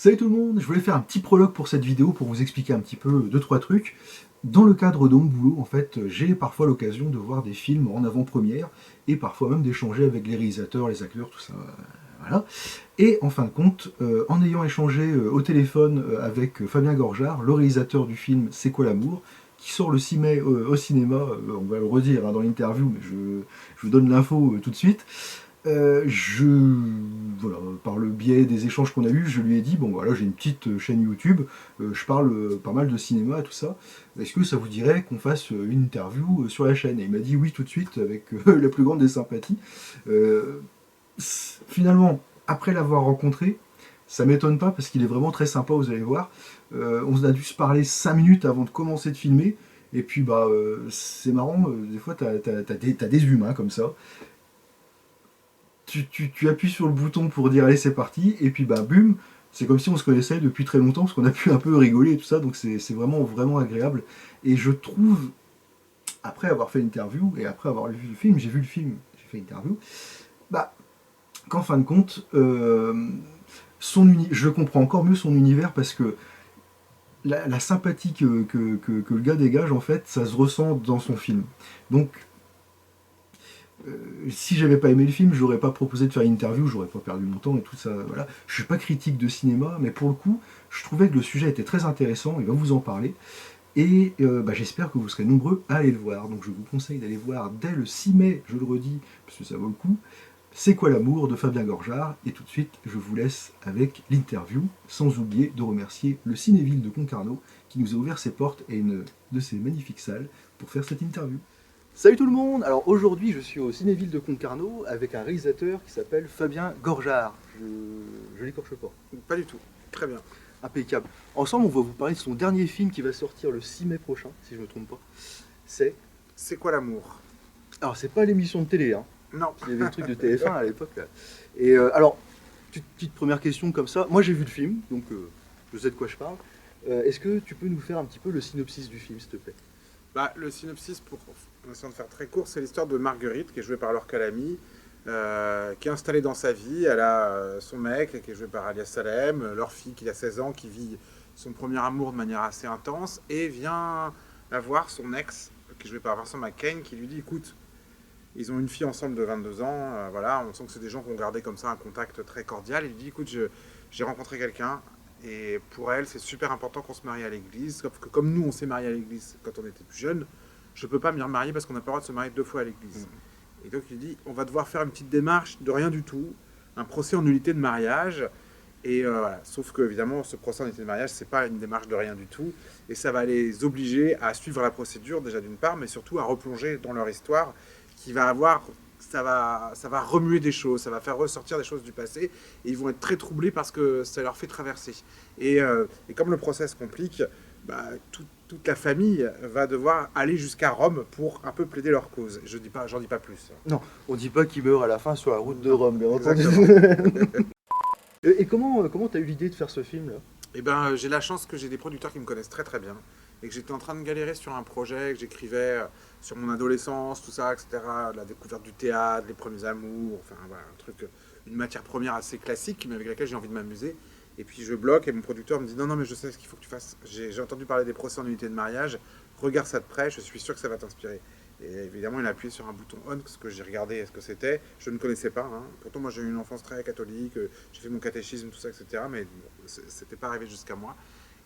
Salut tout le monde, je voulais faire un petit prologue pour cette vidéo pour vous expliquer un petit peu deux trois trucs. Dans le cadre de mon boulot, en fait, j'ai parfois l'occasion de voir des films en avant-première et parfois même d'échanger avec les réalisateurs, les acteurs, tout ça. Voilà. Et en fin de compte, en ayant échangé au téléphone avec Fabien Gorjard, le réalisateur du film C'est quoi l'amour, qui sort le 6 mai au cinéma, on va le redire dans l'interview, mais je vous donne l'info tout de suite. Je, voilà, par le biais des échanges qu'on a eus, je lui ai dit, bon voilà, j'ai une petite chaîne YouTube, je parle pas mal de cinéma et tout ça, est-ce que ça vous dirait qu'on fasse une interview sur la chaîne? Et il m'a dit oui tout de suite, avec la plus grande des sympathies. Euh, Finalement, après l'avoir rencontré, ça m'étonne pas parce qu'il est vraiment très sympa, vous allez voir. On a dû se parler 5 minutes avant de commencer de filmer, et puis bah c'est marrant, des fois t'as des humains comme ça, tu appuies sur le bouton pour dire allez c'est parti, et puis bah bum, c'est comme si on se connaissait depuis très longtemps, parce qu'on a pu un peu rigoler et tout ça, donc c'est vraiment agréable. Et je trouve, après avoir fait l'interview, et après avoir vu le film, j'ai vu le film, j'ai fait l'interview, bah qu'en fin de compte, je comprends encore mieux son univers, parce que la sympathie que le gars dégage, en fait, ça se ressent dans son film. Donc si j'avais pas aimé le film, j'aurais pas proposé de faire une interview, j'aurais pas perdu mon temps et tout ça. Voilà. Je suis pas critique de cinéma, mais pour le coup, je trouvais que le sujet était très intéressant. Il va vous en parler. Et bah, j'espère que vous serez nombreux à aller le voir. Donc je vous conseille d'aller voir dès le 6 mai, je le redis, parce que ça vaut le coup. C'est quoi l'amour de Fabien Gorjard. Et tout de suite, je vous laisse avec l'interview, sans oublier de remercier le Cinéville de Concarneau qui nous a ouvert ses portes et une de ses magnifiques salles pour faire cette interview. Salut tout le monde. Alors aujourd'hui je suis au Cinéville de Concarneau avec un réalisateur qui s'appelle Fabien Gorjard. Je l'écorche pas. Pas du tout. Très bien. Impeccable. Ensemble on va vous parler de son dernier film qui va sortir le 6 mai prochain, si je ne me trompe pas. C'est... C'est quoi l'amour? Alors c'est pas l'émission de télé, hein. Non. Il y avait le truc de TF1 à l'époque. Là. Et alors, petite première question comme ça. Moi j'ai vu le film, donc je sais de quoi je parle. Est-ce que tu peux nous faire un petit peu le synopsis du film, s'il te plaît? Bah, le synopsis, pour en essayant de faire très court, c'est l'histoire de Marguerite, qui est jouée par Laure Calamy, qui est installée dans sa vie. Elle a son mec, qui est joué par Alias Salem, leur fille, qui a 16 ans, qui vit son premier amour de manière assez intense, et vient la voir son ex, qui est joué par Vincent McCain, qui lui dit, écoute, ils ont une fille ensemble de 22 ans, voilà, on sent que c'est des gens qui ont gardé comme ça un contact très cordial. Il lui dit, écoute, j'ai rencontré quelqu'un, et pour elle, c'est super important qu'on se marie à l'église, sauf que comme nous, on s'est marié à l'église quand on était plus jeune, je peux pas m'y remarier parce qu'on n'a pas le droit de se marier 2 fois à l'église. Et donc il dit, on va devoir faire une petite démarche de rien du tout, un procès en nullité de mariage. Et voilà. Sauf que évidemment, ce procès en nullité de mariage, c'est pas une démarche de rien du tout, et ça va les obliger à suivre la procédure déjà d'une part, mais surtout à replonger dans leur histoire, qui va avoir, ça va remuer des choses, ça va faire ressortir des choses du passé, et ils vont être très troublés parce que ça leur fait traverser. Et comme le procès se complique, bah, toute la famille va devoir aller jusqu'à Rome pour un peu plaider leur cause. Je dis pas, j'en dis pas plus. Non, on dit pas qu'il meurt à la fin sur la route de Rome, bien entendu. Exactement. Et comment t'as eu l'idée de faire ce film là? Eh ben, j'ai la chance que j'ai des producteurs qui me connaissent très très bien et que j'étais en train de galérer sur un projet que j'écrivais sur mon adolescence, tout ça, etc. La découverte du théâtre, les premiers amours, enfin voilà, un truc, une matière première assez classique, mais avec laquelle j'ai envie de m'amuser. Et puis je bloque et mon producteur me dit non, non, mais je sais ce qu'il faut que tu fasses. J'ai entendu parler des procès en nullité de mariage, regarde ça de près, je suis sûr que ça va t'inspirer. Et évidemment, il a appuyé sur un bouton on, parce que j'ai regardé ce que c'était. Je ne connaissais pas. Hein. Pourtant, moi, j'ai eu une enfance très catholique, j'ai fait mon catéchisme, tout ça, etc. Mais bon, c'était pas arrivé jusqu'à moi.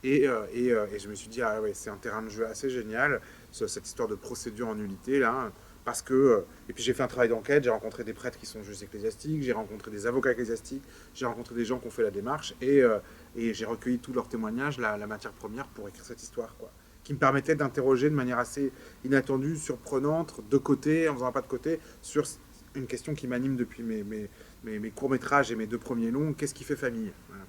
Et je me suis dit, ah ouais, c'est un terrain de jeu assez génial, cette histoire de procédure en nullité, là. Parce que. Et puis, j'ai fait un travail d'enquête, j'ai rencontré des prêtres qui sont juges ecclésiastiques, j'ai rencontré des avocats ecclésiastiques, j'ai rencontré des gens qui ont fait la démarche, et j'ai recueilli tous leurs témoignages, la matière première, pour écrire cette histoire, quoi, qui me permettait d'interroger de manière assez inattendue, surprenante, de côté, en faisant un pas de côté, sur une question qui m'anime depuis mes courts-métrages et mes 2 premiers longs, qu'est-ce qui fait famille? Voilà.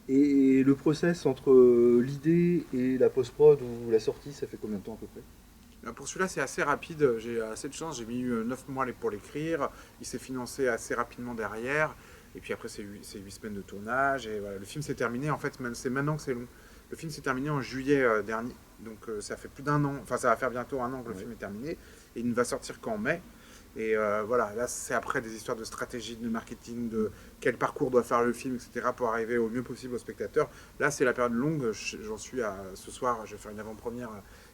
Et le process entre l'idée et la post-prod ou la sortie, ça fait combien de temps à peu près? Pour celui-là, c'est assez rapide, j'ai assez de chance, j'ai mis 9 mois pour l'écrire, il s'est financé assez rapidement derrière, et puis après c'est 8 semaines de tournage, et voilà, le film s'est terminé, en fait, c'est maintenant que c'est long. Le film s'est terminé en juillet dernier, donc ça fait plus d'1 an, enfin ça va faire bientôt 1 an que le film est terminé, et il ne va sortir qu'en mai. Et voilà, là c'est après des histoires de stratégie, de marketing, de quel parcours doit faire le film, etc. pour arriver au mieux possible au spectateur. Là c'est la période longue, j'en suis à ce soir, je vais faire une avant-première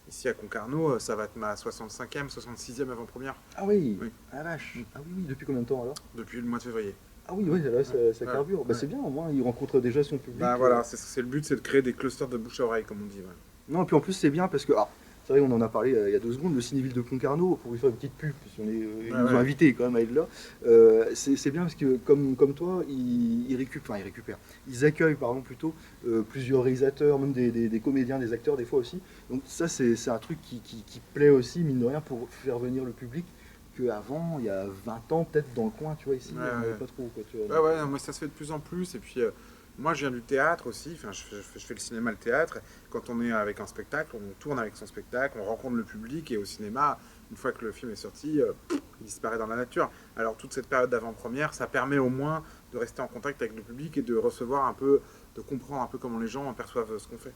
ici à Concarneau, ça va être ma 65e, 66e avant-première. Ah oui, Oui, ah la vache. Ah oui, oui, depuis combien de temps alors? depuis le mois de février. Ah oui, ouais, là, ça Ouais, carbure. Bah, ouais. c'est bien, au moins, il rencontre déjà son public. Bah voilà, c'est le but, c'est de créer des clusters de bouche à oreille, comme on dit. Ouais. Non, et puis en plus, c'est bien parce que, c'est vrai, on en a parlé il y a 2 secondes, le Cinéville de Concarneau, pour lui faire une petite pub, parce qu'on ils Ouais, nous ont ouais. invités quand même à être là. C'est bien parce que, comme toi, ils récupèrent. Ils accueillent, pardon, plutôt, plusieurs réalisateurs, même des comédiens, des acteurs, des fois aussi. Donc, ça, c'est un truc qui plaît aussi, mine de rien, pour faire venir le public. Qu'avant, il y a 20 ans, peut-être dans le coin, tu vois, ici, Ouais, on n'avait ouais. pas trop, quoi, tu vois. Ouais, Donc, ouais, non, moi ça se fait de plus en plus. Et puis, moi je viens du théâtre aussi. Enfin, je fais le cinéma, le théâtre. Quand on est avec un spectacle, on tourne avec son spectacle, on rencontre le public. Et au cinéma, une fois que le film est sorti, il disparaît dans la nature. Alors, toute cette période d'avant-première, ça permet au moins de rester en contact avec le public et de recevoir un peu, de comprendre un peu comment les gens perçoivent ce qu'on fait.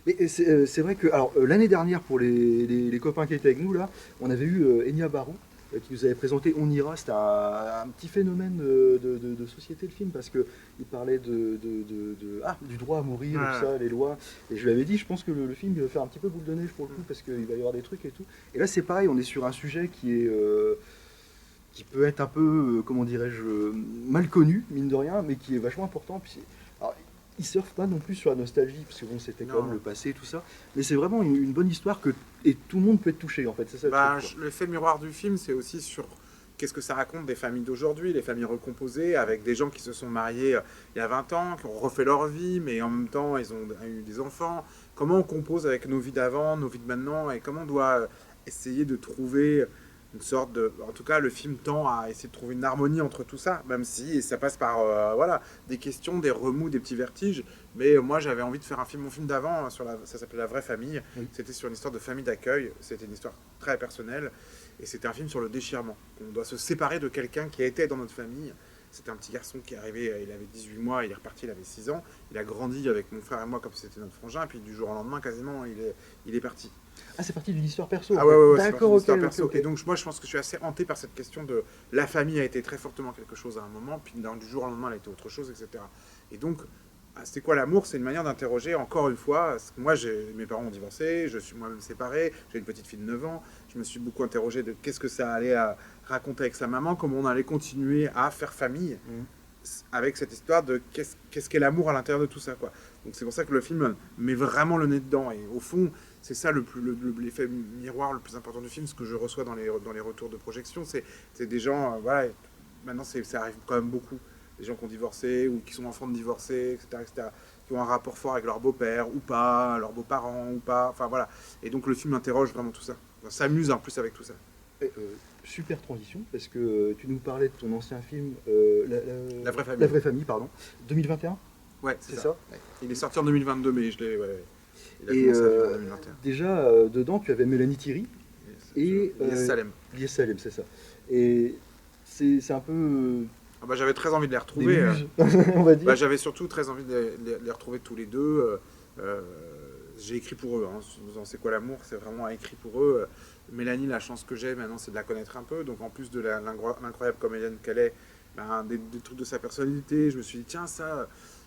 mais c'est vrai que, alors, l'année dernière, pour les copains qui étaient avec nous, là, on avait eu Enya Barou, qui nous avait présenté On ira. C'était un petit phénomène de société, le film, parce qu'il parlait du droit à mourir, et tout Ouais, ça, les lois. Et je lui avais dit, je pense que le film il va faire un petit peu boule de neige pour le coup, parce qu'il va y avoir des trucs et tout. Et là, c'est pareil, on est sur un sujet qui peut être un peu, comment dirais-je, mal connu, mine de rien, mais qui est vachement important. Puis, alors, il surfe pas non plus sur la nostalgie, parce que bon, c'était quand même non. le passé, tout ça. Mais c'est vraiment une bonne histoire et tout le monde peut être touché, en fait. C'est ça le truc, Bah, quoi. l'effet miroir du film, c'est aussi sur qu'est-ce que ça raconte des familles d'aujourd'hui, les familles recomposées, avec des gens qui se sont mariés il y a 20 ans, qui ont refait leur vie, mais en même temps, ils ont eu des enfants. Comment on compose avec nos vies d'avant, nos vies de maintenant, et comment on doit essayer de trouver une sorte de... En tout cas, le film tend à essayer de trouver une harmonie entre tout ça, même si ça passe par voilà, des questions, des remous, des petits vertiges. Mais moi, j'avais envie de faire un film, mon film d'avant, ça s'appelait La vraie famille. Oui. C'était sur une histoire de famille d'accueil. C'était une histoire très personnelle. Et c'était un film sur le déchirement. On doit se séparer de quelqu'un qui a été dans notre famille. C'était un petit garçon qui est arrivé, il avait 18 mois, il est reparti, il avait 6 ans. Il a grandi avec mon frère et moi comme si c'était notre frangin. Et puis du jour au lendemain, quasiment, il est parti. Ah, c'est parti d'une histoire perso, en Ah ouais, fait. ouais, ouais, c'est parti D'accord, d'une ok, histoire ok, perso. ok. Et donc, moi, je pense que je suis assez hanté par cette question de la famille a été très fortement quelque chose à un moment, puis du jour au lendemain, elle a été autre chose, etc. Et donc, c'est quoi l'amour? C'est une manière d'interroger, encore une fois, parce que moi, mes parents ont divorcé, je suis moi-même séparé, j'ai une petite fille de 9 ans, je me suis beaucoup interrogé de qu'est-ce que ça allait raconter avec sa maman, comment on allait continuer à faire famille Mhm. avec cette histoire de qu'est-ce qu'est l'amour à l'intérieur de tout ça, quoi. Donc c'est pour ça que le film met vraiment le nez dedans. Et au fond, c'est ça l'effet miroir le plus important du film, ce que je reçois dans les retours de projection. C'est des gens, voilà, maintenant ça arrive quand même beaucoup. Des gens qui ont divorcé ou qui sont enfants de divorcés, etc., etc., qui ont un rapport fort avec leur beau-père ou pas, leurs beaux-parents ou pas, enfin voilà. Et donc le film interroge vraiment tout ça. On s'amuse en plus avec tout ça. Et, super transition, parce que tu nous parlais de ton ancien film, La vraie La famille. vraie famille, pardon, 2021, Ouais, c'est c'est ça? ça. Il est sorti en 2022, mais je l'ai. Ouais, il a Et commencé à vivre en 2021. déjà, dedans, tu avais Mélanie Thierry et Yes, Salem. Lies Salem, c'est ça. Et c'est un peu Ah bah, j'avais très envie de les des retrouver. muses, on va Bah, dire. j'avais surtout très envie de les retrouver tous les deux. Euh, j'ai écrit pour eux. Hein. Dans C'est quoi l'amour? C'est vraiment écrit pour eux. Mélanie, la chance que j'ai maintenant, c'est de la connaître un peu. Donc en plus de l'incroyable comédienne qu'elle est, ben, des trucs de sa personnalité, je me suis dit, tiens,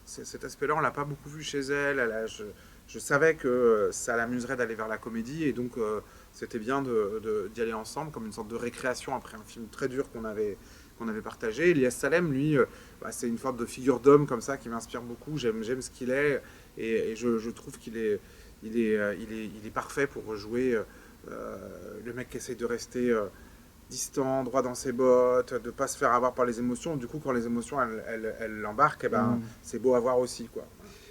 cet aspect-là, on l'a pas beaucoup vu chez elle. Je savais que ça l'amuserait d'aller vers la comédie. Et donc c'était bien d'y aller ensemble, comme une sorte de récréation après un film très dur qu'on avait partagé. Elias Salem, lui, bah, c'est une sorte de figure d'homme comme ça qui m'inspire beaucoup. J'aime ce qu'il est et je trouve il est parfait pour jouer le mec qui essaie de rester distant, droit dans ses bottes, de pas se faire avoir par les émotions. Du coup, quand les émotions elles l'embarquent, eh ben, Mm. c'est beau à voir aussi, quoi.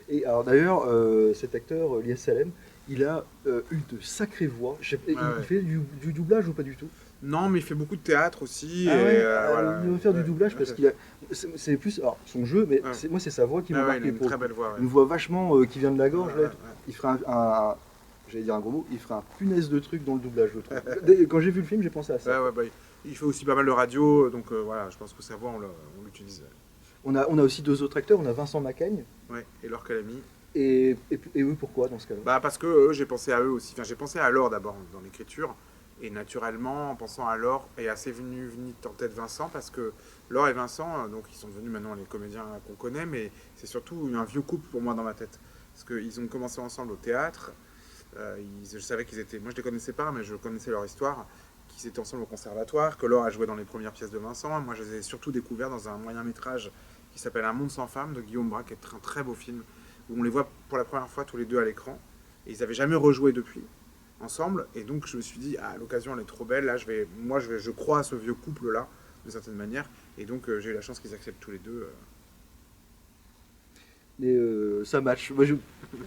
Et alors d'ailleurs, cet acteur, Lies Salem, il a une sacrée voix. Ouais, Il ouais. fait du doublage ou pas du tout? Non, mais il fait beaucoup de théâtre aussi. Ah Et, ouais, voilà. il veut faire du Ouais, doublage parce ouais, qu'il a. C'est plus alors, son jeu, mais ouais. moi c'est sa voix qui m'a Ouais, ouais, il a marqué une pour très belle voix. Ouais. une voix vachement qui vient de la gorge. Ouais, Là. ouais, Il ferait j'allais dire un gros mot, il ferait un punaise de truc dans le doublage, je trouve. Quand j'ai vu le film, j'ai pensé à ça. ouais, ouais, bah, il fait aussi pas mal de radio, donc voilà, je pense que sa voix, on l'utilise. On a aussi 2 autres acteurs, on a Vincent Macaigne, Ouais, et Laure Calamy. et eux pourquoi dans ce cas-là? Bah parce que j'ai pensé à eux aussi. Enfin, j'ai pensé à Laure d'abord dans l'écriture, Et naturellement, en pensant à Laure, est assez venu en tête Vincent, parce que Laure et Vincent, donc ils sont devenus maintenant les comédiens qu'on connaît, mais c'est surtout un vieux couple pour moi dans ma tête. Parce qu'ils ont commencé ensemble au théâtre. Je savais qu'ils étaient. Moi, je les connaissais pas, mais je connaissais leur histoire. Qu'ils étaient ensemble au conservatoire, que Laure a joué dans les premières pièces de Vincent. Moi, je les ai surtout découverts dans un moyen métrage qui s'appelle Un monde sans femme de Guillaume Braque, qui est un très beau film, où on les voit pour la première fois tous les deux à l'écran. Et ils n'avaient jamais rejoué depuis ensemble. Et donc, je me suis dit, ah, l'occasion, elle est trop belle. Là, je crois à ce vieux couple-là, d'une certaine manière. Et donc, j'ai eu la chance qu'ils acceptent tous les deux. Et ça match.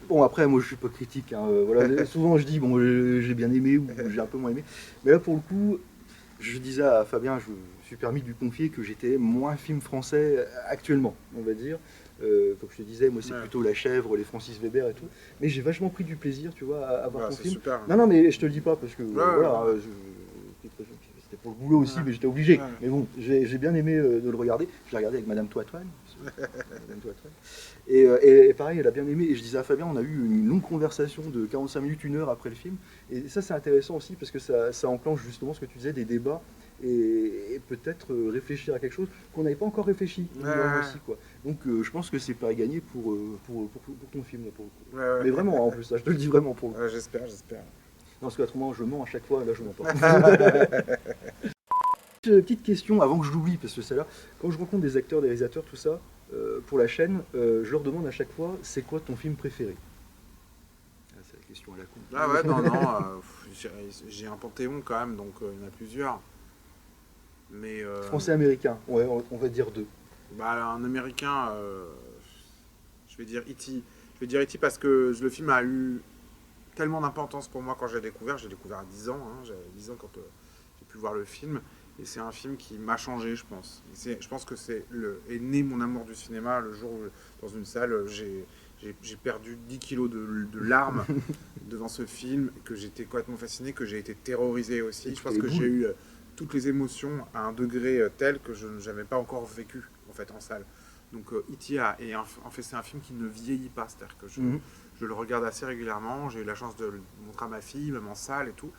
Bon, après, moi je suis pas critique, hein, voilà. Souvent je dis, bon, j'ai bien aimé ou j'ai un peu moins aimé. Mais là, pour le coup, je disais à Fabien, je me suis permis de lui confier que j'étais moins film français actuellement, on va dire. Comme je te disais, moi c'est Ouais. plutôt La Chèvre, les Francis Weber et tout. Mais j'ai vachement pris du plaisir, tu vois, à voir Voilà, ton c'est film. super. Non, non, mais je te le dis pas parce que, Ouais, voilà, ouais, c'était pour le boulot aussi, ouais. mais j'étais obligé. Ouais. Mais bon, j'ai bien aimé de le regarder. Je l'ai regardé avec Madame Toitoine. Madame Toitoine. Et pareil, elle a bien aimé. Et je disais à Fabien, on a eu une longue conversation de 45 minutes, 1 heure après le film. Et ça, c'est intéressant aussi parce que ça enclenche justement ce que tu disais, des débats et peut-être réfléchir à quelque chose qu'on n'avait pas encore réfléchi Ouais. aussi, quoi. Donc je pense que c'est pas à gagner pour ton film, là, pour le coup. Ouais, ouais. Mais vraiment, en plus, ça, je te le dis vraiment pour le coup. Ouais, j'espère, j'espère. Non, parce que autrement, je mens à chaque fois, là, je mens pas. Petite question avant que je l'oublie, parce que celle-là, quand je rencontre des acteurs, des réalisateurs, tout ça, pour la chaîne, je leur demande à chaque fois, c'est quoi ton film préféré? Ah, c'est la question à la con. Ah ouais, non, non, j'ai un panthéon quand même, donc il y en a plusieurs. Mais Français-américain, ouais, on va dire deux. bah, un américain, je vais dire E.T. Je vais dire E.T. parce que le film a eu tellement d'importance pour moi quand j'ai découvert. J'ai découvert à 10 ans, hein, j'avais 10 ans quand j'ai pu voir le film. Et c'est un film qui m'a changé, je pense. Je pense que est né mon amour du cinéma le jour où, dans une salle, j'ai perdu 10 kilos de larmes devant ce film, que j'étais complètement fasciné, que j'ai été terrorisé aussi. Et Je tu fais pense les que j'ai boules. eu toutes les émotions à un degré tel que je n'avais pas encore vécu en fait en salle. Donc E.T. En fait c'est un film qui ne vieillit pas, c'est-à-dire que Mhm. je le regarde assez régulièrement, j'ai eu la chance de le montrer à ma fille, même en salle et tout,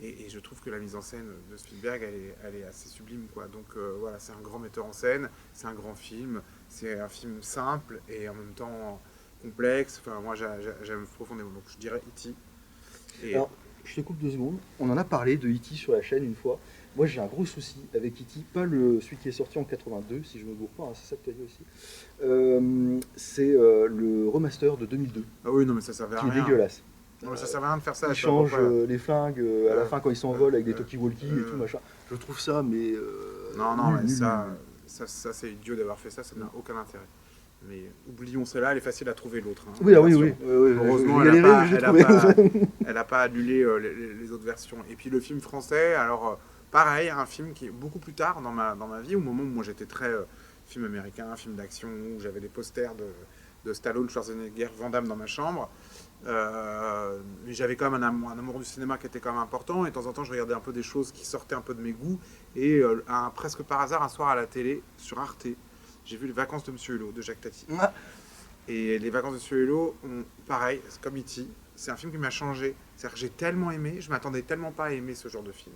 et je trouve que la mise en scène de Spielberg, elle est assez sublime, quoi. Donc voilà, c'est un grand metteur en scène, c'est un grand film, c'est un film simple et en même temps complexe. Enfin, moi, j'aime profondément. Donc, je dirais E.T. Et Alors, je te coupe 2 secondes. On en a parlé de E.T. sur la chaîne une fois. Moi, j'ai un gros souci avec E.T. Pas celui qui est sorti en 82, si je me gourre pas, hein, c'est ça que tu as dit aussi. C'est le remaster de 2002, ah oui, non, mais ça servait à qui est rien. dégueulasse. Non, mais ça servait à rien de faire ça. Ils Je sais pas changent pourquoi. les flingues à la Euh, fin quand ils euh, s'envolent avec des euh, talkie-walkie et tout euh, machin. Je trouve ça, mais non, non, nul, mais nul, nul, nul. ça c'est idiot d'avoir fait ça. Ça Mm. n'a aucun intérêt. Mais oublions cela. Elle est facile à trouver l'autre, hein, Oui, la ah oui, version. oui, Heureusement, j'ai galéré, mais je l'ai trouvé. elle a pas annulé les autres versions. Et puis le film français, alors pareil, un film qui est beaucoup plus tard dans ma vie, au moment où moi j'étais très film américain, film d'action, où j'avais des posters de Stallone, Schwarzenegger, Van Damme dans ma chambre. Mais j'avais quand même un amour du cinéma qui était quand même important, et de temps en temps je regardais un peu des choses qui sortaient un peu de mes goûts. Et presque par hasard, un soir à la télé, sur Arte, j'ai vu Les Vacances de Monsieur Hulot de Jacques Tati. Ah, Et Les Vacances de Monsieur Hulot, pareil, c'est comme E.T., c'est un film qui m'a changé. C'est-à-dire que j'ai tellement aimé, je m'attendais tellement pas à aimer ce genre de film,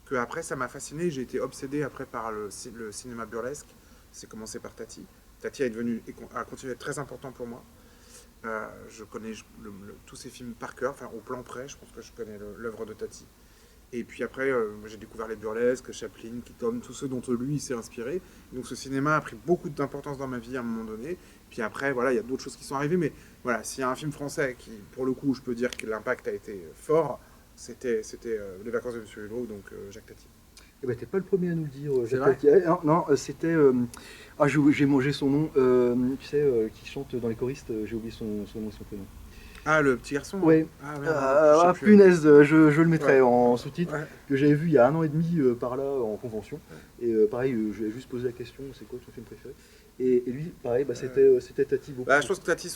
que après ça m'a fasciné. J'ai été obsédé après par le cinéma burlesque. C'est commencé par Tati. Tati est devenu, a continué à être très important pour moi. Je connais tous ces films par cœur, enfin au plan près, je pense que je connais l'œuvre de Tati. Et puis après, j'ai découvert les burlesques, Chaplin, Keaton, tous ceux dont lui il s'est inspiré. Donc ce cinéma a pris beaucoup d'importance dans ma vie à un moment donné. Puis après, voilà, il y a d'autres choses qui sont arrivées. Mais voilà, s'il y a un film français qui, pour le coup, je peux dire que l'impact a été fort, c'était Les Vacances de Monsieur Hulot, donc Jacques Tati. eh ben, t'es pas le premier à nous le dire, C'est Jacques vrai. Tati. Non, non, c'était. Ah, j'ai mangé son nom. Tu sais, qui chante dans les choristes, j'ai oublié son nom et son prénom. Ah, le petit garçon, hein. Ouais. Ah, ouais, je sais plus. Punaise, je le mettrai Ouais. en sous-titre, Ouais. que j'avais vu il y a 1 an et demi par là en convention. Et pareil, je lui ai juste posé la question, c'est quoi ton film préféré? Et lui, pareil, bah, c'était Tati beaucoup. Bah, je pense que Tati,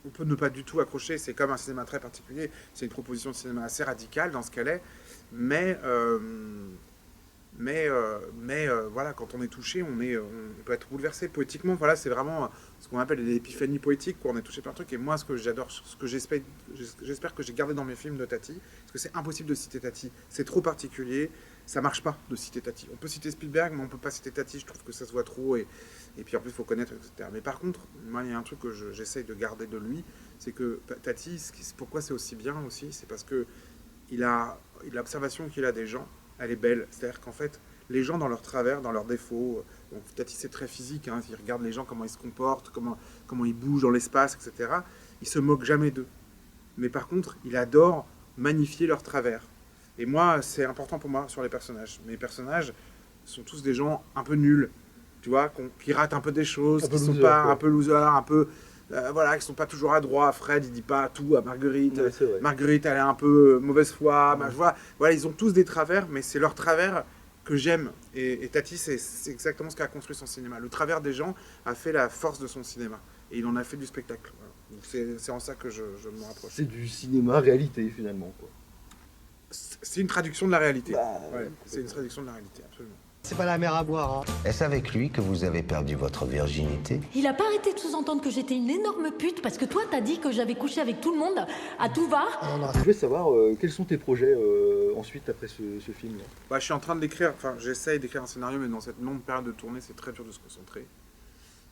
on peut ne pas du tout accrocher. C'est comme un cinéma très particulier. C'est une proposition de cinéma assez radicale dans ce qu'elle est. Mais Voilà, quand on est touché, on peut être bouleversé poétiquement. Voilà, c'est vraiment ce qu'on appelle l'épiphanie poétique, quoi. On est touché par un truc. Et moi, ce que j'adore, ce que j'espère que j'ai gardé dans mes films de Tati, parce que c'est impossible de citer Tati. C'est trop particulier. Ça marche pas de citer Tati. On peut citer Spielberg, mais on peut pas citer Tati. Je trouve que ça se voit trop. Et puis en plus, il faut connaître, etc. Mais par contre, moi, il y a un truc que j'essaye de garder de lui, c'est que Tati, pourquoi c'est aussi bien aussi, c'est parce que l'observation qu'il a des gens, elle est belle. C'est-à-dire qu'en fait, les gens dans leurs travers, dans leurs défauts, donc Tati c'est très physique, hein, il regarde les gens, comment ils se comportent, comment ils bougent dans l'espace, etc. Il se moque jamais d'eux. Mais par contre, il adore magnifier leurs travers. Et moi, c'est important pour moi sur les personnages. Mes personnages sont tous des gens un peu nuls, tu vois, qui ratent un peu des choses, qui sont pas un peu losers, un peu... voilà, qui sont pas toujours adroits. Fred, il dit pas tout à Marguerite. Ouais, Marguerite, elle est un peu mauvaise foi. Voilà, ils ont tous des travers, mais c'est leurs travers que j'aime. Et Tati, c'est exactement ce qu'a construit son cinéma. Le travers des gens a fait la force de son cinéma. Et il en a fait du spectacle. Voilà. C'est en ça que je me rapproche. C'est du cinéma réalité, finalement, quoi. C'est une traduction de la réalité. Ouais, c'est une traduction de la réalité, absolument. C'est pas la mer à boire, hein. Est-ce avec lui que vous avez perdu votre virginité? Il a pas arrêté de sous-entendre que j'étais une énorme pute parce que toi t'as dit que j'avais couché avec tout le monde à tout va. Je voulais savoir quels sont tes projets ensuite après ce film. Je suis en train d'écrire, j'essaye d'écrire un scénario, mais dans cette longue période de tournée, c'est très dur de se concentrer.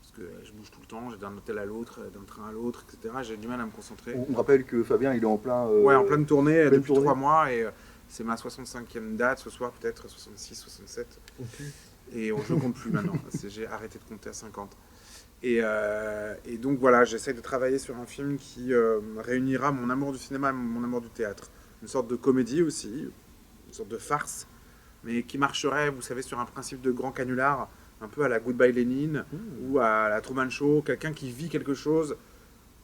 Parce que je bouge tout le temps, j'ai d'un hôtel à l'autre, d'un train à l'autre, etc. J'ai du mal à me concentrer. On rappelle que Fabien, il est en plein... en pleine tournée depuis 3 mois, et c'est ma 65e date, ce soir peut-être 66, 67. Et je ne compte plus maintenant, j'ai arrêté de compter à 50. Et donc voilà, j'essaie de travailler sur un film qui réunira mon amour du cinéma et mon amour du théâtre. Une sorte de comédie aussi, une sorte de farce, mais qui marcherait, vous savez, sur un principe de grand canular, un peu à la Goodbye Lénine ou à la Truman Show, quelqu'un qui vit quelque chose,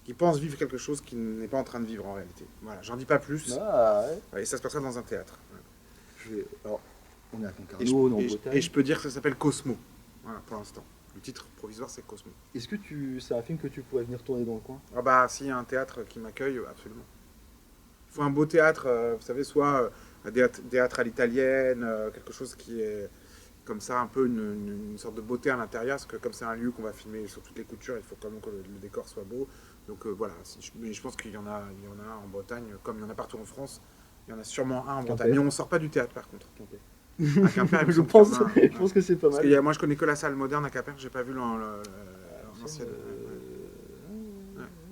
qui pense vivre quelque chose qu'il n'est pas en train de vivre en réalité. Voilà, j'en dis pas plus. Et ça se passera dans un théâtre. Alors, on est à Concarneau, en Bretagne. Et je peux dire que ça s'appelle Cosmo, voilà, pour l'instant. Le titre provisoire, c'est Cosmo. Est-ce que c'est un film que tu pourrais venir tourner dans le coin? Ah bah, s'il y a un théâtre qui m'accueille, absolument. Il faut un beau théâtre, vous savez, soit un théâtre à l'italienne, quelque chose qui est comme ça, un peu une sorte de beauté à l'intérieur, parce que comme c'est un lieu qu'on va filmer sur toutes les coutures, il faut quand même que le décor soit beau. Donc voilà, mais je pense qu'il y en a en Bretagne, comme il y en a partout en France, il y en a sûrement un en Bretagne. Mais on ne sort pas du théâtre par contre. À Quimper, je pense que c'est pas mal. Parce que moi je connais que la salle moderne à Quimper, j'ai pas vu l'ancienne.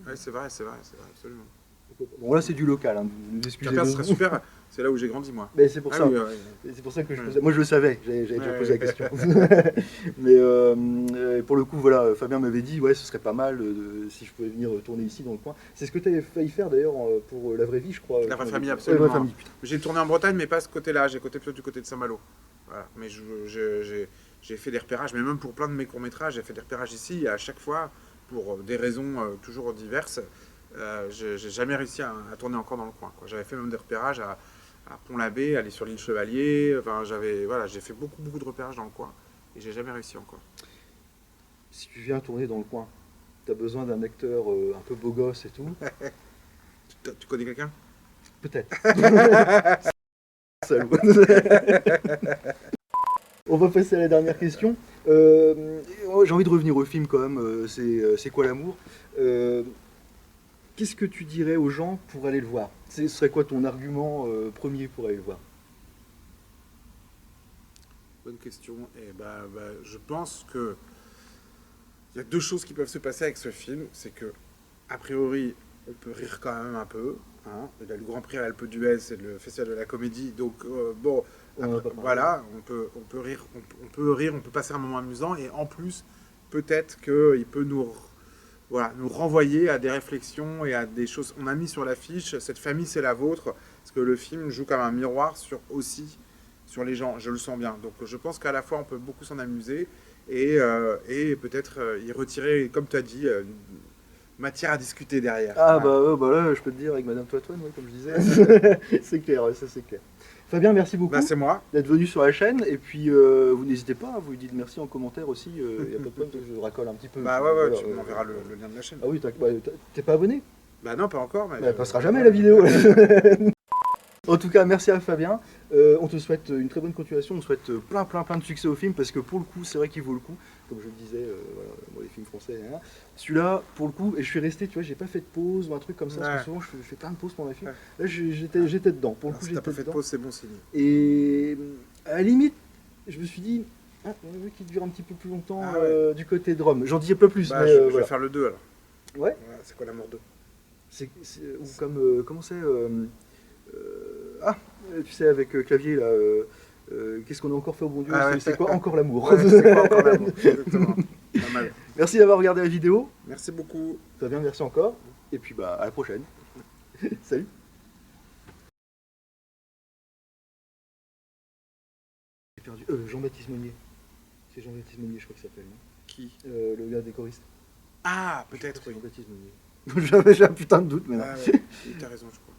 Ouais, c'est vrai, absolument. Bon là c'est du local, hein. Quimper, ce serait super, c'est là où j'ai grandi moi. Mais c'est pour ça. Oui, c'est pour ça que je posais. Moi je le savais, j'avais déjà posé la question. Mais pour le coup, voilà, Fabien m'avait dit, ouais, ce serait pas mal si je pouvais venir tourner ici dans le coin. C'est ce que tu avais failli faire d'ailleurs pour La Vraie Vie, je crois. La Vraie Famille, absolument. La Vraie Famille, j'ai tourné en Bretagne, mais pas ce côté-là, j'ai plutôt du côté de Saint-Malo. Voilà. Mais j'ai fait des repérages, mais même pour plein de mes courts-métrages, j'ai fait des repérages ici, et à chaque fois, pour des raisons toujours diverses, j'ai jamais réussi à tourner encore dans le coin, quoi. J'avais fait même des repérages à Pont-l'Abbé, aller sur l'île Chevalier, j'ai fait beaucoup de repérages dans le coin, et j'ai jamais réussi encore. Si tu viens tourner dans le coin, tu as besoin d'un acteur un peu beau gosse et tout. Tu connais quelqu'un? Peut-être. On va passer à la dernière question. J'ai envie de revenir au film quand même, c'est quoi l'amour? Qu'est-ce que tu dirais aux gens pour aller le voir? Ce serait quoi ton argument premier pour aller le voir? Bonne question. Je pense que il y a deux choses qui peuvent se passer avec ce film. C'est que, a priori, on peut rire quand même un peu. Hein. Il y a le Grand Prix à Alpe d'Huez, c'est le festival de la comédie. Donc, voilà, on peut rire, on peut passer un moment amusant. Et en plus, peut-être qu'il peut nous renvoyer à des réflexions et à des choses. On a mis sur l'affiche, cette famille c'est la vôtre, parce que le film joue comme un miroir sur les gens, je le sens bien. Donc je pense qu'à la fois on peut beaucoup s'en amuser et peut-être y retirer, comme tu as dit, matière à discuter derrière. Ah bah là je peux te dire avec Madame Toitoine, comme je disais, c'est clair, ça c'est clair. Fabien, merci beaucoup c'est moi d'être venu sur la chaîne, et puis vous n'hésitez pas, vous lui dites merci en commentaire aussi, il n'y a pas de problème, je racole un petit peu. Tu m'enverras le lien de la chaîne. Ah oui, t'es pas abonné? Non, pas encore. Mais elle passera jamais la vidéo. En tout cas, merci à Fabien. On te souhaite une très bonne continuation. On te souhaite plein de succès au film parce que pour le coup, c'est vrai qu'il vaut le coup. Comme je le disais, voilà, moi, les films français, hein. Celui-là, pour le coup, et je suis resté, tu vois, j'ai pas fait de pause ou un truc comme ça. Parce que souvent, je fais plein de pauses pendant les films. Là, j'étais dedans. Pour le coup, Si t'as j'étais pas fait de dedans. pause, c'est bon signe. Et à la limite, je me suis dit, on a vu qu'il dure un petit peu plus longtemps du côté de Rome. J'en dis un peu plus, Bah, mais je vais voilà. faire le 2 alors. Ouais. Voilà, c'est quoi la mort 2? Ou comme, comment c'est tu sais, avec Clavier, là, qu'est-ce qu'on a encore fait au bon Dieu? Ah ouais. C'est quoi encore l'amour? Ouais, c'est quoi encore l'amour? Exactement. Pas mal. Merci d'avoir regardé la vidéo. Merci beaucoup. Fabien, merci encore. Et puis bah, à la prochaine. Salut. J'ai perdu. Jean-Baptiste Monnier. C'est Jean-Baptiste Monnier, je crois qu'il s'appelle. Non Qui? Le gars des choristes. Ah, peut-être, C'est oui. Jean-Baptiste Monnier. J'ai un putain de doute, mais non. Ah ouais, t'as raison, je crois.